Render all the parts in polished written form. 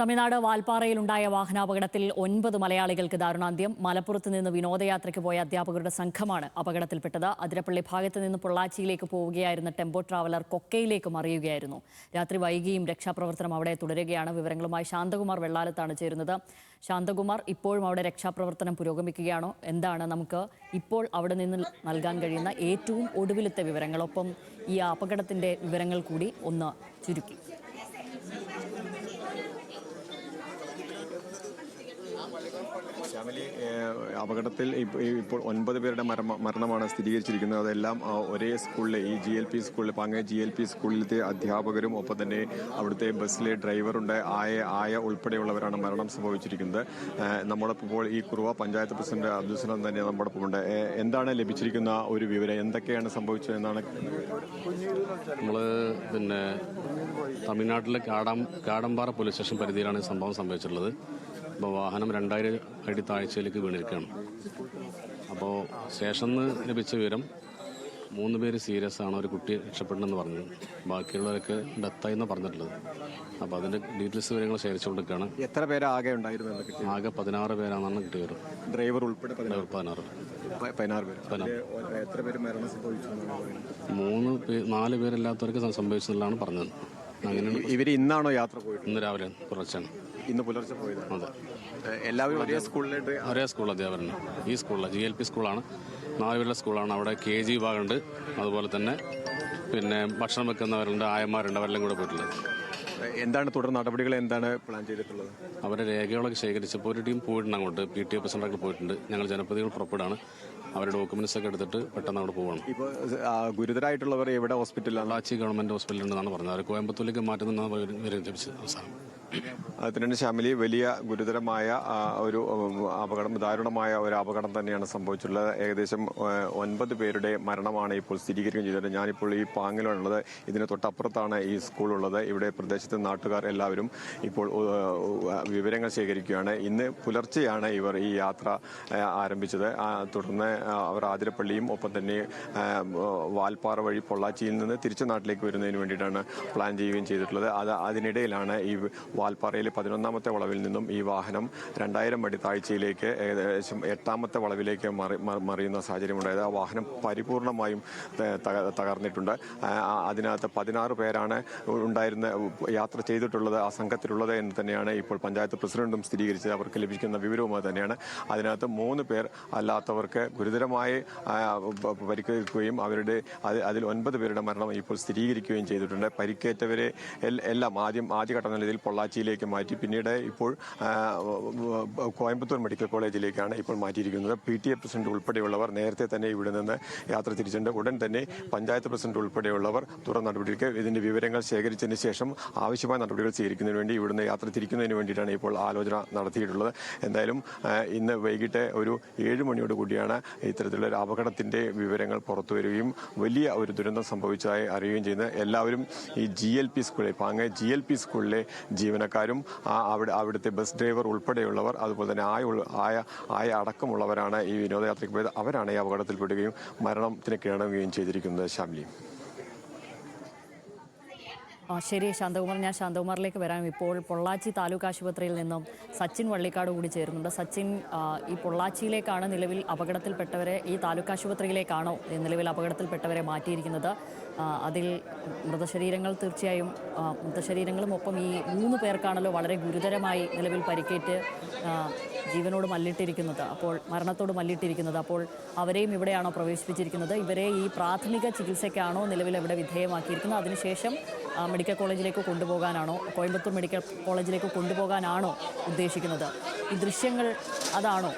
തമിഴ്നാട് വാൽപ്പാറയിലുണ്ടായ വാഹനാപകടത്തിൽ 9 മലയാളികൾക്ക് ദാരുണാന്ത്യം. മലപ്പുറത്ത് നിന്ന് വിനോദയാത്രയ്ക്ക് പോയ അധ്യാപകരുടെ സംഘമാണ് അപകടത്തിൽപ്പെട്ടത്. അതിരപ്പള്ളി ഭാഗത്ത് നിന്ന് പൊള്ളാച്ചിയിലേക്ക് പോവുകയായിരുന്ന ടെമ്പോ ട്രാവലർ കൊക്കയിലേക്ക് മറിയുകയായിരുന്നു. രാത്രി വൈകിയും രക്ഷാപ്രവർത്തനം അവിടെ തുടരുകയാണ്. വിവരങ്ങളുമായി ശാന്തകുമാർ വെള്ളാലത്താണ് ചേരുന്നത്. ശാന്തകുമാർ, ഇപ്പോഴും അവിടെ രക്ഷാപ്രവർത്തനം പുരോഗമിക്കുകയാണോ? എന്താണ് നമുക്ക് ഇപ്പോൾ അവിടെ നിന്ന് നൽകാൻ കഴിയുന്ന ഏറ്റവും ഒടുവിലത്തെ വിവരങ്ങളൊപ്പം ഈ അപകടത്തിന്റെ വിവരങ്ങൾ കൂടി ഒന്ന് ചുരുക്കി? അപകടത്തിൽ ഇപ്പോൾ 9 പേരുടെ മരണമാണ് സ്ഥിരീകരിച്ചിരിക്കുന്നത്. അതെല്ലാം ഒരേ സ്കൂളിലെ ഈ GLP സ്കൂളിൽ പാങ്ങ GLP സ്കൂളിലത്തെ അധ്യാപകരും ഒപ്പം തന്നെ അവിടുത്തെ ബസ്സിലെ ഡ്രൈവറുണ്ട് ആയ ഉൾപ്പെടെയുള്ളവരാണ് മരണം സംഭവിച്ചിരിക്കുന്നത്. നമ്മോടൊപ്പം ഇപ്പോൾ ഈ കുറുവ പഞ്ചായത്ത് പ്രസിഡന്റ് അബ്ദുൽ സലാം തന്നെ നമ്മോടൊപ്പമുണ്ട്. എന്താണ് ലഭിച്ചിരിക്കുന്ന ഒരു വിവരം? എന്തൊക്കെയാണ് സംഭവിച്ചത് എന്നാണ്? നമ്മൾ തമിഴ്നാട്ടിലെ കാടമ്പാറ പോലീസ് സ്റ്റേഷൻ പരിധിയിലാണ് സംഭവം സംഭവിച്ചിട്ടുള്ളത്. അപ്പോൾ വാഹനം 2000 അടി താഴ്ചയിലേക്ക് വീണിരിക്കുകയാണ്. അപ്പോൾ സ്റ്റേഷനിൽ നിന്ന് ലഭിച്ച വിവരം 3 പേര് സീരിയസ് ആണ്, ഒരു കുട്ടി രക്ഷപ്പെട്ടെന്ന് പറഞ്ഞു. ബാക്കിയുള്ളവരൊക്കെ ഡെത്തായി എന്നാണ് പറഞ്ഞിട്ടുള്ളത്. അപ്പോൾ അതിൻ്റെ ഡീറ്റെയിൽസ് വിവരങ്ങൾ ശേഖരിച്ചുകൊണ്ടിരിക്കുകയാണ്. എത്ര പേര് ആകെ ഉണ്ടായിരുന്നു? ആകെ 16 പേരാണെന്നാണ് കിട്ടിയത്. ഡ്രൈവർ ഉൾപ്പെടെ 16 പേര്. എത്ര പേര് മരണം സംഭവിച്ചു? 4 പേരല്ലാത്തവർക്ക് സംഭവിച്ചെന്നുള്ളതാണ് പറഞ്ഞത്. അങ്ങനെയാണ്. ഇവർ ഇന്നാണോ യാത്ര പോയത്? ഇന്ന് രാവിലെ പുലർച്ചെയാണ്. ഇന്ന് പുലർച്ചെ പോയത്? അതെ. എല്ലാവരും ഒരേ സ്കൂളിലേക്ക്? ഒരേ സ്കൂൾ അധ്യാപകരുണ്ട്. ഈ സ്കൂളിലാണ് GLP സ്കൂളാണ്. 4 പേരുടെ സ്കൂളാണ്. അവിടെ KG വിഭാഗമുണ്ട്. അതുപോലെ തന്നെ ഭക്ഷണം വെക്കുന്നവരുണ്ട്, ആയമാരുണ്ട്. അവരെല്ലാം കൂടെ പോയിട്ടുള്ളത്. എന്താണ് തുടർ നടപടികൾ? എന്താണ് പ്ലാൻ ചെയ്തിട്ടുള്ളത്? അവരുടെ രേഖകളൊക്കെ ശേഖരിച്ചപ്പോൾ ഒരു ടീം പോയിട്ടുണ്ട് അങ്ങോട്ട്. PTO പ്രസിഡന്റൊക്കെ പോയിട്ടുണ്ട്. ഞങ്ങൾ ജനപ്രതിനിധികൾ പുറപ്പെടാണ്. അവരുടെ ഡോക്യുമെന്റ്സ് ഒക്കെ എടുത്തിട്ട് പെട്ടെന്ന് അവിടെ പോകണം. ഇപ്പോൾ ഗുരുതരായിട്ടുള്ളവർ എവിടെ ഹോസ്പിറ്റലിലാണ്? പൊള്ളാച്ചി ഗവൺമെന്റ് ഹോസ്പിറ്റലുണ്ടെന്നാണ് പറഞ്ഞത്. അവർ കോയമ്പത്തൂരിലേക്ക് മാറ്റുന്നതാണ് അവസാനം. അതിന് ശ്യാമിലി, വലിയ ഗുരുതരമായ ഒരു അപകടം, ദാരുണമായ ഒരു അപകടം തന്നെയാണ് സംഭവിച്ചിട്ടുള്ളത്. ഏകദേശം 9 പേരുടെ മരണമാണ് ഇപ്പോൾ സ്ഥിരീകരിക്കുകയും ചെയ്തത്. ഞാനിപ്പോൾ ഈ പാങ്ങിലാണുള്ളത്. ഇതിന് തൊട്ടപ്പുറത്താണ് ഈ സ്കൂളുള്ളത്. ഇവിടെ പ്രദേശത്തെ നാട്ടുകാർ എല്ലാവരും ഇപ്പോൾ വിവരങ്ങൾ ശേഖരിക്കുകയാണ്. ഇന്ന് പുലർച്ചെയാണ് ഇവർ ഈ യാത്ര ആരംഭിച്ചത്. തുടർന്ന് അവർ ആതിരപ്പള്ളിയും ഒപ്പം തന്നെ വാൽപ്പാറ വഴി പൊള്ളാച്ചിയിൽ നിന്ന് തിരിച്ചു നാട്ടിലേക്ക് വരുന്നതിന് വേണ്ടിയിട്ടാണ് പ്ലാൻ ചെയ്യുകയും ചെയ്തിട്ടുള്ളത്. അതിനിടയിലാണ് ഈ വാൽപ്പാറയിലെ 11ാമത്തെ വളവിൽ നിന്നും ഈ വാഹനം 2000 അടി താഴ്ചയിലേക്ക് ഏകദേശം 8ാമത്തെ വളവിലേക്ക് മറിയുന്ന സാഹചര്യമുണ്ടായത്. ആ വാഹനം പരിപൂർണമായും തകർന്നിട്ടുണ്ട്. അതിനകത്ത് 16 പേരാണ് യാത്ര ചെയ്തിട്ടുള്ളത്, ആ സംഘത്തിലുള്ളത് എന്ന് തന്നെയാണ് ഇപ്പോൾ പഞ്ചായത്ത് പ്രസിഡന്റും സ്ഥിരീകരിച്ചത്. അവർക്ക് ലഭിക്കുന്ന വിവരവുമായി തന്നെയാണ്. അതിനകത്ത് 3 പേർ അല്ലാത്തവർക്ക് ഗുരുതരമായി പരിക്കേൽക്കുകയും അതിൽ 9 പേരുടെ മരണം ഇപ്പോൾ സ്ഥിരീകരിക്കുകയും ചെയ്തിട്ടുണ്ട്. പരിക്കേറ്റവരെ എല്ലാം ആദ്യഘട്ട നിലയിൽ പൊള്ളാച്ചിയിലേക്ക് മാറ്റി. പിന്നീട് ഇപ്പോൾ കോയമ്പത്തൂർ മെഡിക്കൽ കോളേജിലേക്കാണ് ഇപ്പോൾ മാറ്റിയിരിക്കുന്നത്. PTA പ്രസിഡന്റ് ഉൾപ്പെടെയുള്ളവർ നേരത്തെ തന്നെ ഇവിടെ നിന്ന് യാത്ര തിരിച്ചിട്ടുണ്ട്. ഉടൻ തന്നെ പഞ്ചായത്ത് പ്രസിഡന്റ് ഉൾപ്പെടെയുള്ളവർ തുടർ നടപടിക്ക് ഇതിന്റെ വിവരങ്ങൾ ശേഖരിച്ചതിന് ശേഷം ആവശ്യമായ നടപടികൾ സ്വീകരിക്കുന്നതിന് വേണ്ടി ഇവിടുന്ന് യാത്ര തിരിക്കുന്നതിന് വേണ്ടിയിട്ടാണ് ഇപ്പോൾ ആലോചന നടത്തിയിട്ടുള്ളത്. എന്തായാലും ഇന്ന് വൈകിട്ട് ഒരു 7 മണിയോട് കൂടിയാണ് ഇത്തരത്തിലുള്ള ഒരു അപകടത്തിന്റെ വിവരങ്ങൾ പുറത്തു വരികയും വലിയ ഒരു ദുരന്തം സംഭവിച്ചതായി അറിയുകയും ചെയ്യുന്നത്. എല്ലാവരും ഈ GLP സ്കൂളിൽ പാങ്ങ GLP സ്കൂളിലെ ജീവനക്കാരും അവിടുത്തെ ബസ് ഡ്രൈവർ ഉൾപ്പെടെയുള്ളവർ അതുപോലെ തന്നെ ആയ അടക്കമുള്ളവരാണ് ഈ വിനോദയാത്രയ്ക്ക് പോയത്. അവരാണ് ഈ അപകടത്തിൽപ്പെടുകയും മരണത്തിന് കീഴടങ്ങുകയും ചെയ്തിരിക്കുന്നത്. ശ്യാമിലി. ശരി ശാന്തകുമാർ, ഞാൻ ശാന്തകുമാറിലേക്ക് വരാം. ഇപ്പോൾ പൊള്ളാച്ചി താലൂക്ക് ആശുപത്രിയിൽ നിന്നും സച്ചിൻ വള്ളിക്കാട് കൂടി ചേരുന്നുണ്ട്. സച്ചിൻ, ഈ പൊള്ളാച്ചിയിലേക്കാണ് നിലവിൽ അപകടത്തിൽപ്പെട്ടവരെ, ഈ താലൂക്ക് ആശുപത്രിയിലേക്കാണോ നിലവിൽ അപകടത്തിൽപ്പെട്ടവരെ മാറ്റിയിരിക്കുന്നത്? അതിൽ മൃതശരീരങ്ങൾ തീർച്ചയായും മൃതശരീരങ്ങളും ഒപ്പം ഈ 3 പേർക്കാണല്ലോ വളരെ ഗുരുതരമായി നിലവിൽ പരിക്കേറ്റ് ജീവനോട് മല്ലിട്ടിരിക്കുന്നത്, അപ്പോൾ മരണത്തോട് മല്ലിട്ടിരിക്കുന്നത്. അപ്പോൾ അവരെയും ഇവിടെയാണോ പ്രവേശിപ്പിച്ചിരിക്കുന്നത്? ഇവരെ ഈ പ്രാഥമിക ചികിത്സയ്ക്കാണോ നിലവിൽ ഇവിടെ വിധേയമാക്കിയിരിക്കുന്നത്? അതിനുശേഷം മെഡിക്കൽ കോളേജിലേക്ക് കൊണ്ടുപോകാനാണോ, കോയമ്പത്തൂർ മെഡിക്കൽ കോളേജിലേക്ക് കൊണ്ടുപോകാനാണോ ഉദ്ദേശിക്കുന്നത്? ഈ ദൃശ്യങ്ങൾ അതാണോ?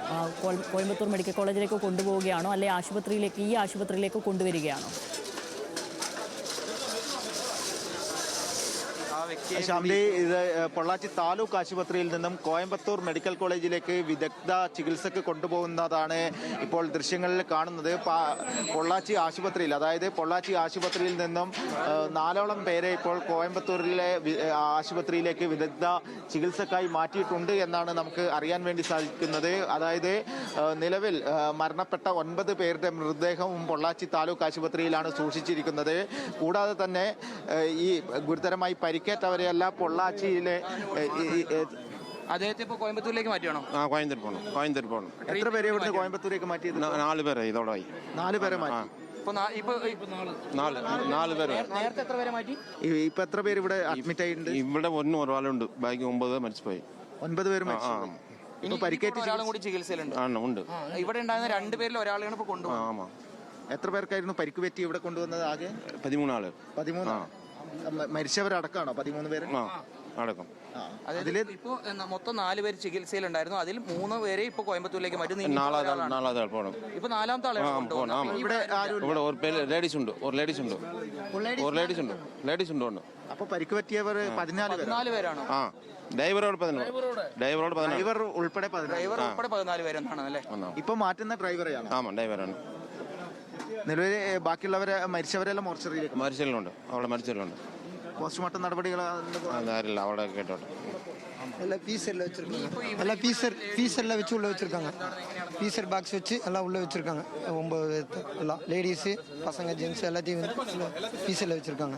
കോയമ്പത്തൂർ മെഡിക്കൽ കോളേജിലേക്ക് കൊണ്ടുപോവുകയാണോ, അല്ലെ ഈ ആശുപത്രിയിലേക്ക് കൊണ്ടുവരികയാണോ? ശ്യാമിലി, ഇത് പൊള്ളാച്ചി താലൂക്ക് ആശുപത്രിയിൽ നിന്നും കോയമ്പത്തൂർ മെഡിക്കൽ കോളേജിലേക്ക് വിദഗ്ധ ചികിത്സയ്ക്ക് കൊണ്ടുപോകുന്നതാണ് ഇപ്പോൾ ദൃശ്യങ്ങളിൽ കാണുന്നത്. പൊള്ളാച്ചി ആശുപത്രിയിൽ, അതായത് പൊള്ളാച്ചി ആശുപത്രിയിൽ നിന്നും 4ഓളം പേരെ ഇപ്പോൾ കോയമ്പത്തൂരിലെ ആശുപത്രിയിലേക്ക് വിദഗ്ധ ചികിത്സക്കായി മാറ്റിയിട്ടുണ്ട് എന്നാണ് നമുക്ക് അറിയാൻ വേണ്ടി സാധിക്കുന്നത്. അതായത് നിലവിൽ മരണപ്പെട്ട 9 പേരുടെ മൃതദേഹവും പൊള്ളാച്ചി താലൂക്ക് ആശുപത്രിയിലാണ് സൂക്ഷിച്ചിരിക്കുന്നത്. കൂടാതെ തന്നെ ഈ ഗുരുതരമായി പരിക്കേറ്റവരെ പോലെയല്ല പൊള്ളാച്ചിയിലെ അദ്ദേഹത്തെ ഇപ്പോൾ കോയമ്പത്തൂരിലേക്ക് മാറ്റിയാണോ? കോയമ്പത്തൂർ പോകണം. എത്ര പേരെ ഇവിടുന്ന് കോയമ്പത്തൂരേക്ക് മാറ്റിയത്? 4 പേരെ ഇതോടായി. 4 പേരെ മാറ്റി. നാല് പേര്. നേരത്തെ എത്ര പേരെ മാറ്റി? ഇപ്പൊ എത്ര പേര് ഇവിടെ അഡ്മിറ്റ് ആയിട്ടുണ്ട്? ഇവിടെ ഒരാളുണ്ട്, ബാക്കി 9 മരിച്ചുപോയി. 9 പേര് മരിച്ചു. ഇപ്പൊ പരിക്കേറ്റ് ഒരാളും കൂടി ചികിത്സയിലുണ്ട്. ഉണ്ട്. ഇവിടെ ഉണ്ടായിരുന്ന 2 പേരിൽ ഒരാളെയാണ് ഇപ്പൊ കൊണ്ടുപോകുന്നത്. എത്ര പേർക്കായിരുന്നു പരിക്ക് പറ്റി ഇവിടെ കൊണ്ടുവന്നത്? ആകെ 13 ആള്. 13. മരിച്ചവരടക്കാണോ 13 പേര്? അടക്കം. അതില് ഇപ്പൊ മൊത്തം 4 പേര് ചികിത്സയിലുണ്ടായിരുന്നു. അതിൽ 3 പേരെ ഇപ്പൊ കോയമ്പത്തൂരിലേക്ക് മാറ്റി. നാലാമത്തെ ആൾ പോകണം. ഇപ്പൊ 4ാമത്തെ ആളാണ്. ഇവിടെ ഒരു ലേഡീസ് ഉണ്ട്. അപ്പൊ പരിക്ക് പറ്റിയവർ 14 പേരാണോ? ഡ്രൈവർ ഉൾപ്പെടെ 14 പേരെന്നാണ് അല്ലേ? ഇപ്പൊ മാറ്റുന്ന ഡ്രൈവറെയാണ്. ഡ്രൈവറാണ്. നിലവിൽ ബാക്കിയുള്ളവരെ മരിച്ചവരെല്ലാം മരിച്ചലുണ്ട്. അവിടെ മരിച്ചലുണ്ട്. പോസ്റ്റ്മോർട്ടം നടപടികൾ അറിയില്ല, അവിടെ കേട്ടോട്ടെ. எல்லாம் பீஸ் எல்லாம் வச்சுருக்காங்க. எல்லாம் பீஸ் எல்லாம் வச்சு உள்ளே வச்சுருக்காங்க. பீசர் பாக்ஸ் வச்சு எல்லாம் உள்ளே வச்சுருக்காங்க. 9 எல்லாம் லேடிஸு, பசங்க, ஜென்ஸ் எல்லாத்தையும் வந்து பீஸ் எல்லாம் வச்சுருக்காங்க.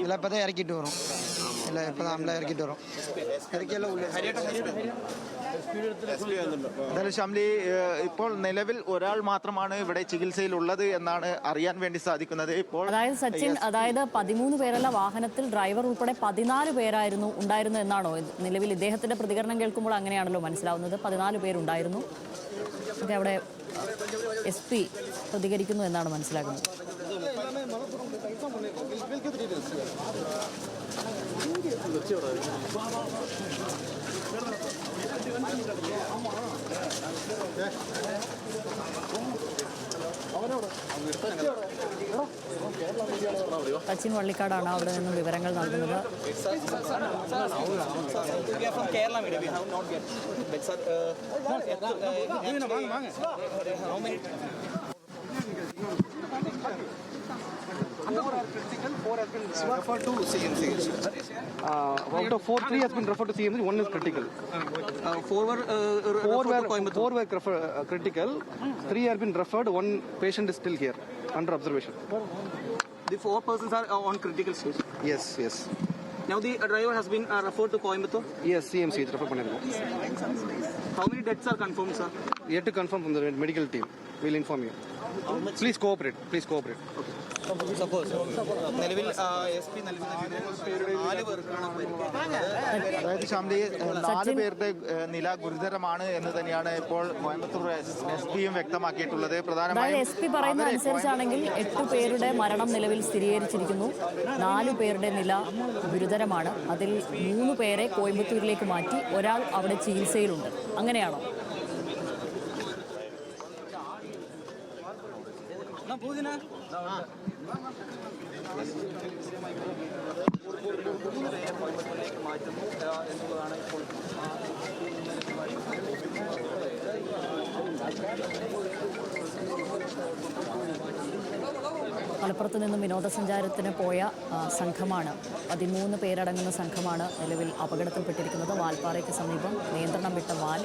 எல்லாம் இப்போ தான் இறக்கிட்டு வரோம். எல்லாம் இப்போ தான் நம்மளாம் இறக்கிட்டு வரோம். இறக்கியெல்லாம் உள்ளே. എന്തായാലും ഷംലി, ഇപ്പോൾ നിലവിൽ ഒരാൾ മാത്രമാണ് ഇവിടെ ചികിത്സയിലുള്ളത് എന്നാണ് അറിയാൻ വേണ്ടി സാധിക്കുന്നത്. ഇപ്പോൾ അതായത് സച്ചിൻ, അതായത് 13 പേരല്ല, വാഹനത്തിൽ ഡ്രൈവർ ഉൾപ്പെടെ 14 പേരായിരുന്നു ഉണ്ടായിരുന്നു എന്നാണോ നിലവിൽ ഇദ്ദേഹത്തിന്റെ പ്രതികരണം കേൾക്കുമ്പോൾ അങ്ങനെയാണല്ലോ മനസ്സിലാവുന്നത്? 14 പേരുണ്ടായിരുന്നു. അത് അവിടെ SP പ്രതികരിക്കുന്നു എന്നാണ് മനസ്സിലാക്കുന്നത്. സച്ചിൻ വള്ളിക്കാടാണ് അവിടെ നിന്നും വിവരങ്ങൾ നൽകുന്നത്. Out of 4, 3 has been referred to CMC. 1 is critical. 4 were critical. 3 have been referred. 1 patient is still here under observation. The 4 persons are on critical stage. Yes. Now the driver has been referred to Coimbatore. Yes, CMC is referred பண்ணிருக்கோம். How many deaths are confirmed, sir? Yet to confirm from the medical team. We'll inform you. Please cooperate. Okay. നിലവിൽ SP നൽകുന്ന വിവരങ്ങൾ 4 പേർക്കാണ് പരിക്കേറ്റത്. അതായത് ഷംലി, 4 പേരുടെ നില ഗുരുതരമാണ് എന്ന് തന്നെയാണ് ഇപ്പോൾ കോയമ്പത്തൂർ SP-യും വ്യക്തമാക്കിയിട്ടുള്ളത്. അതായത് SP പറയുന്ന അനുസരിച്ചാണെങ്കിൽ 8 പേരുടെ മരണം നിലവിൽ സ്ഥിരീകരിച്ചിരിക്കുന്നു. 4 പേരുടെ നില ഗുരുതരമാണ്. അതിൽ 3 പേരെ കോയമ്പത്തൂരിലേക്ക് മാറ്റി, ഒരാൾ അവിടെ ചികിത്സയിലുണ്ട്. അങ്ങനെയാണോ? മലപ്പുറത്ത് നിന്നും വിനോദസഞ്ചാരത്തിന് പോയ സംഘമാണ്, 13 പേരടങ്ങുന്ന സംഘമാണ് നിലവിൽ അപകടത്തിൽപ്പെട്ടിരിക്കുന്നത്. വാൽപ്പാറയ്ക്ക് സമീപം നിയന്ത്രണം വിട്ട വാൻ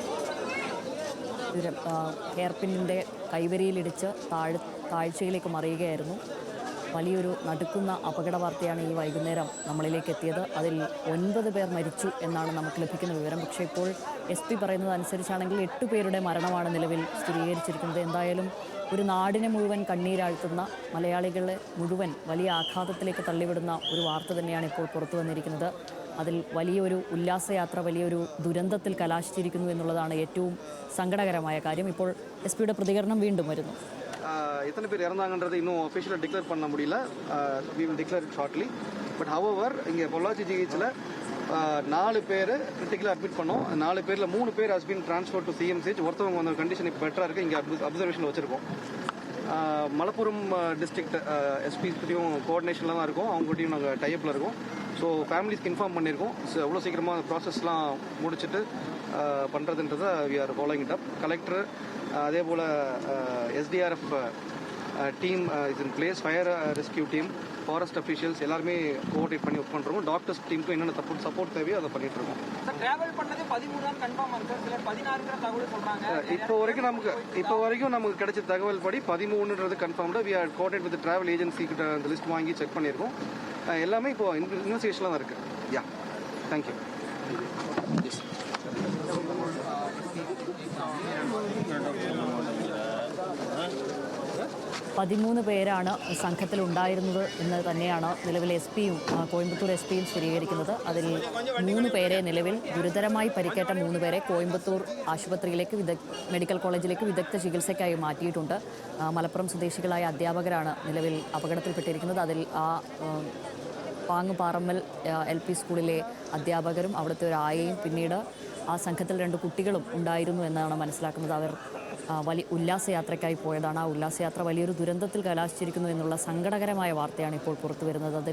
ഹെയർപിന്നിൻ്റെ കൈവരിയിലിടിച്ച് താഴ്ചയിലേക്ക് മറിയുകയായിരുന്നു. വലിയൊരു നടുക്കുന്ന അപകട വാർത്തയാണ് ഈ വൈകുന്നേരം നമ്മളിലേക്ക് എത്തിയത്. അതിൽ 9 പേർ മരിച്ചു എന്നാണ് നമുക്ക് ലഭിക്കുന്ന വിവരം. പക്ഷേ ഇപ്പോൾ SP പറയുന്നത് അനുസരിച്ചാണെങ്കിൽ 8 പേരുടെ മരണമാണ് നിലവിൽ സ്ഥിരീകരിച്ചിരിക്കുന്നത്. എന്തായാലും ഒരു നാടിനെ മുഴുവൻ കണ്ണീരാഴ്ത്തുന്ന, മലയാളികളെ മുഴുവൻ വലിയ ആഘാതത്തിലേക്ക് തള്ളിവിടുന്ന ഒരു വാർത്ത തന്നെയാണ് ഇപ്പോൾ പുറത്തു വന്നിരിക്കുന്നത്. അതിൽ വലിയൊരു ഉല്ലാസയാത്ര വലിയൊരു ദുരന്തത്തിൽ കലാശിച്ചിരിക്കുന്നു എന്നുള്ളതാണ് ഏറ്റവും സങ്കടകരമായ കാര്യം. ഇപ്പോൾ SP-യുടെ പ്രതികരണം വീണ്ടും വരുന്നു. எத்தனை பேர் இறந்தாங்கன்றது இன்னும் ஒஃபிஷியலாக டிக்ளேர் பண்ண முடியல. We will declare it shortly. But however இங்கே பொள்ளாச்சி ஜிஹெச்சில் 4 பேர் கிரிட்டிக்கலாக அட்மிட் பண்ணோம். 4 பேரில் 3 பேர் has been transfer to CMCH. ஒருத்தவங்க வந்து கண்டிஷன் இப்போ பெட்டராக இருக்குது, இங்கே அப்சர்வேஷனில் வச்சுருக்கோம். மலப்புரம் டிஸ்ட்ரிக்ட் எஸ்பிஸ்கிட்டையும் கோஆர்டினேஷனில் தான் இருக்கும், அவங்ககிட்டையும் நாங்கள் டைப்பில் இருக்கோம். ஸோ ஃபேமிலிஸ்க்கு இன்ஃபார்ம் பண்ணியிருக்கோம். ஸோ எவ்வளோ சீக்கிரமாக அந்த ப்ராசஸ்லாம் முடிச்சுட்டு பண்ணுறதுன்றதை we are following it up. Collector அதே போல் SDRF team is in place, fire rescue team, forest officials எல்லாருமே கோஆர்டினேட் பண்ணி ஒர்க் பண்ணுறோம். டாக்டர்ஸ் டீமுக்கும் என்னென்ன சப்போர்ட் தேவையோ அதை பண்ணிட்டு இருக்கோம். இப்போ வரைக்கும் நமக்கு கிடைச்ச தகவல் படி 13ன்றது confirmed. We are coordinate with travel agency கிட்ட அந்த லிஸ்ட் வாங்கி செக் பண்ணியிருக்கோம். எல்லாமே இப்போ இன்வெஸ்டிகேஷன்லாம் தான் இருக்குது. யா താങ്ക് യു. 13 പേരാണ് സംഘത്തിലുണ്ടായിരുന്നത് എന്ന് തന്നെയാണ് നിലവിൽ എസ് പിയും കോയമ്പത്തൂർ എസ് പിയും സ്ഥിരീകരിക്കുന്നത്. അതിൽ 3 പേരെ നിലവിൽ ഗുരുതരമായി പരിക്കേറ്റ 3 പേരെ കോയമ്പത്തൂർ ആശുപത്രിയിലേക്ക് മെഡിക്കൽ കോളേജിലേക്ക് വിദഗ്ധ ചികിത്സയ്ക്കായി മാറ്റിയിട്ടുണ്ട്. മലപ്പുറം സ്വദേശികളായ അധ്യാപകരാണ് നിലവിൽ അപകടത്തിൽപ്പെട്ടിരിക്കുന്നത്. അതിൽ പാങ്ങുപാറമ്മൽ LP സ്കൂളിലെ അധ്യാപകരും അവിടുത്തെ ഒരു ആയയും പിന്നീട് ആ സംഘത്തിൽ 2 കുട്ടികളും ഉണ്ടായിരുന്നു എന്നാണ് മനസ്സിലാക്കുന്നത്. അവർ വലിയ ഉല്ലാസയാത്രയ്ക്കായി പോയതാണ്. ആ ഉല്ലാസയാത്ര വലിയൊരു ദുരന്തത്തിൽ കലാശിച്ചിരിക്കുന്നു എന്നുള്ള സങ്കടകരമായ വാർത്തയാണ് ഇപ്പോൾ പുറത്തു വരുന്നത്. അതിൽ